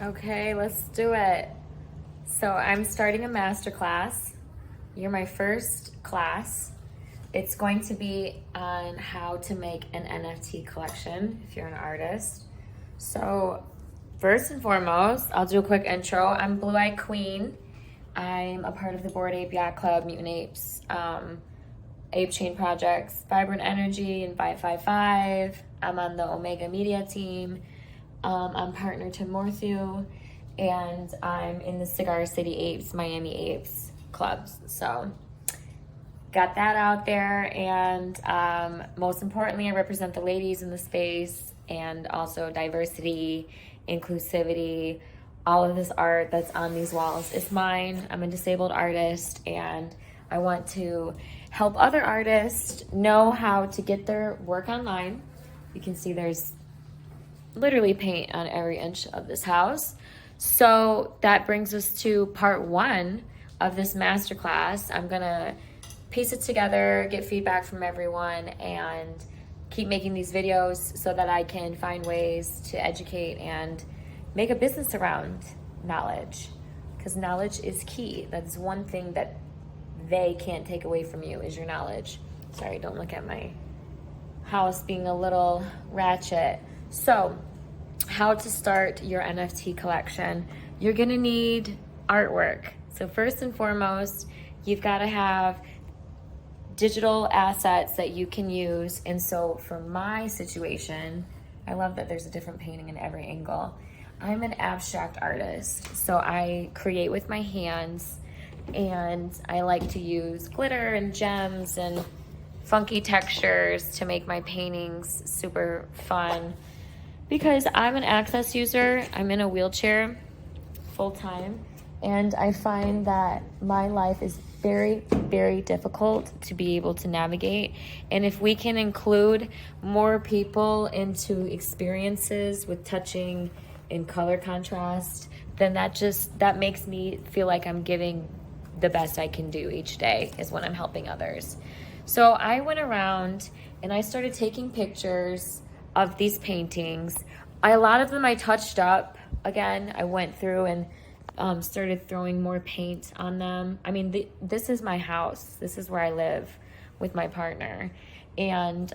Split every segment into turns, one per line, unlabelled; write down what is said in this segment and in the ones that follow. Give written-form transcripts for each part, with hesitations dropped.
Okay, let's do it. So I'm starting a masterclass. You're my first class. It's going to be on how to make an NFT collection if you're an artist. So first and foremost, I'll do a quick intro. I'm Blue Eye Queen. I'm a part of the Bored Ape Yacht Club, Mutant Apes, Ape Chain Projects, Vibrant Energy, and 555. I'm on the Omega Media team. I'm partner to Morthu, and I'm in the Cigar City Apes, Miami Apes clubs. So got that out there, and most importantly, I represent the ladies in the space, and also diversity, inclusivity. All of this art that's on these walls is mine. I'm a disabled artist, and I want to help other artists know how to get their work online. You can see there's literally paint on every inch of this house. So that brings us to part one of this masterclass. I'm gonna piece it together, get feedback from everyone, and keep making these videos so that I can find ways to educate and make a business around knowledge, because knowledge is key. That's one thing that they can't take away from you, is your knowledge. Sorry, don't look at my house being a little ratchet. So, how to start your NFT collection. You're gonna need artwork. So first and foremost, you've gotta have digital assets that you can use. And so for my situation, I love that there's a different painting in every angle. I'm an abstract artist, so I create with my hands, and I like to use glitter and gems and funky textures to make my paintings super fun. Because I'm an access user, I'm in a wheelchair full time, and I find that my life is very, very difficult to be able to navigate. And if we can include more people into experiences with touching and color contrast, then that makes me feel like I'm giving the best I can do each day, is when I'm helping others. So I went around and I started taking pictures of these paintings. A lot of them I touched up. Again, I went through and started throwing more paint on them. I mean, this is my house. This is where I live with my partner. And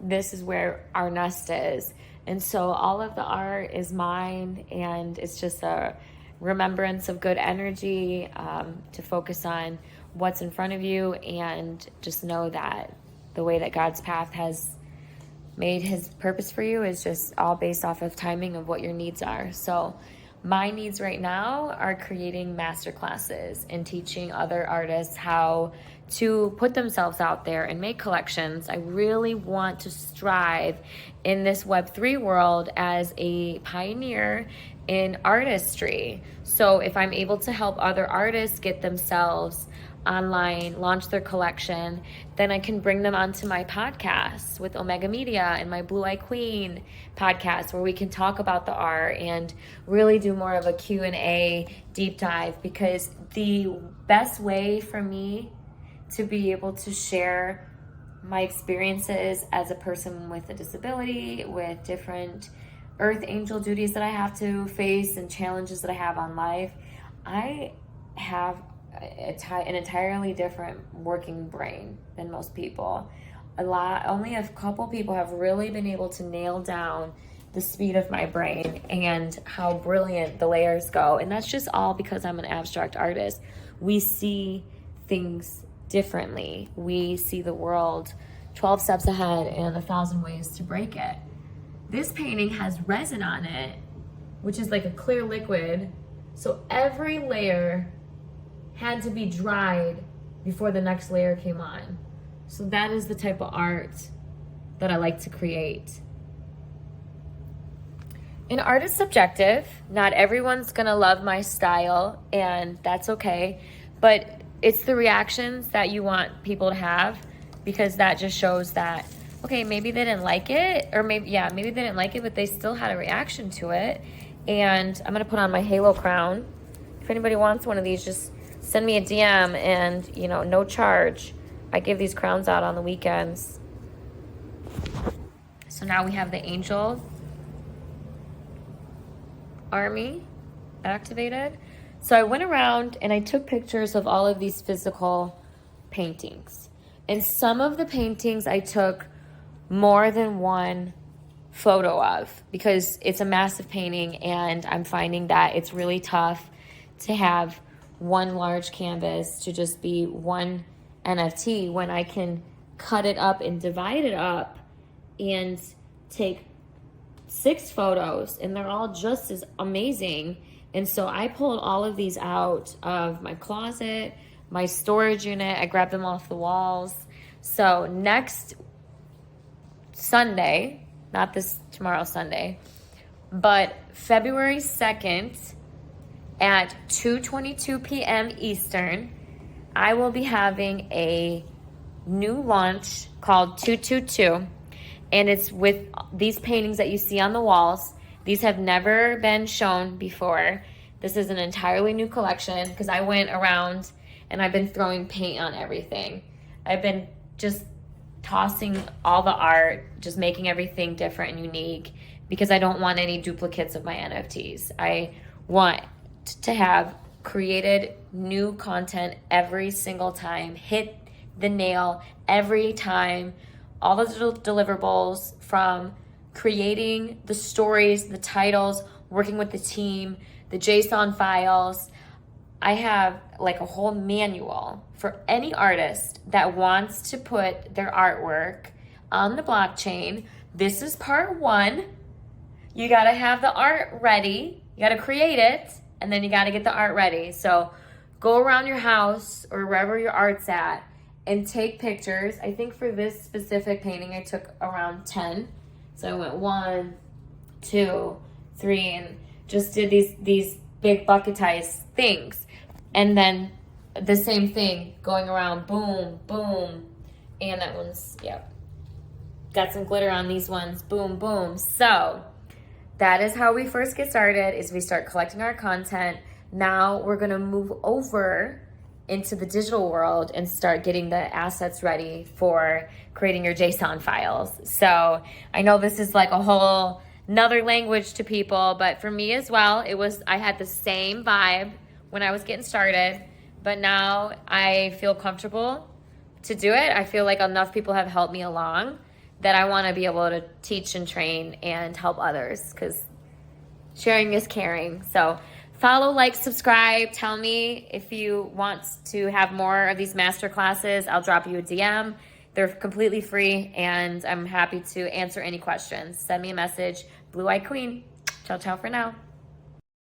this is where our nest is. And so all of the art is mine, and it's just a remembrance of good energy, to focus on what's in front of you, and just know that the way that God's path has made his purpose for you is just all based off of timing of what your needs are. So my needs right now are creating master classes and teaching other artists how to put themselves out there and make collections. I really want to strive in this Web3 world as a pioneer in artistry. So if I'm able to help other artists get themselves online, launch their collection, then I can bring them onto my podcast with Omega Media and my Blue Eye Queen podcast, where we can talk about the art and really do more of a Q&A deep dive. Because the best way for me to be able to share my experiences as a person with a disability, with different earth angel duties that I have to face and challenges that I have on life, I have an entirely different working brain than most people. Only a couple people have really been able to nail down the speed of my brain and how brilliant the layers go. And that's just all because I'm an abstract artist. We see things differently. We see the world 12 steps ahead and 1,000 ways to break it. This painting has resin on it, which is like a clear liquid. So every layer had to be dried before the next layer came on. So that is the type of art that I like to create. And art is subjective. Not everyone's gonna love my style, and that's okay. But it's the reactions that you want people to have, because that just shows that, okay, maybe they didn't like it, or maybe they didn't like it, but they still had a reaction to it. And I'm gonna put on my halo crown. If anybody wants one of these, just send me a DM, and no charge. I give these crowns out on the weekends. So now we have the angel. army activated. So I went around and I took pictures of all of these physical paintings. And some of the paintings I took more than one photo of because it's a massive painting, and I'm finding that it's really tough to have one large canvas to just be one NFT when I can cut it up and divide it up and take 6 photos, and they're all just as amazing. And so I pulled all of these out of my closet, my storage unit. I grabbed them off the walls. So next Sunday, not this tomorrow Sunday, but February 2nd at 2:22 p.m. Eastern, I will be having a new launch called 222, and it's with these paintings that you see on the walls. These have never been shown before. This is an entirely new collection because I went around and I've been throwing paint on everything. I've been just tossing all the art, just making everything different and unique because I don't want any duplicates of my NFTs. I want to have created new content every single time, hit the nail every time, all the deliverables from creating the stories, the titles, working with the team, the JSON files. I have like a whole manual for any artist that wants to put their artwork on the blockchain. This is part 1. You got to have the art ready. You got to create it, and then you got to get the art ready. So go around your house or wherever your art's at and take pictures. I think for this specific painting, I took around 10. So I went 1, 2, 3, and just did these big bucketized things. And then the same thing, going around, boom, boom. And that one's, got some glitter on these ones, boom, boom. So that is how we first get started, is we start collecting our content. Now we're gonna move over into the digital world and start getting the assets ready for creating your JSON files. So I know this is like a whole another language to people, but for me as well, I had the same vibe when I was getting started, but now I feel comfortable to do it. I feel like enough people have helped me along that I want to be able to teach and train and help others, because sharing is caring. So follow, like, subscribe. Tell me if you want to have more of these master classes. I'll drop you a DM. They're completely free, and I'm happy to answer any questions. Send me a message. Blue Eye Queen. Ciao, ciao for now.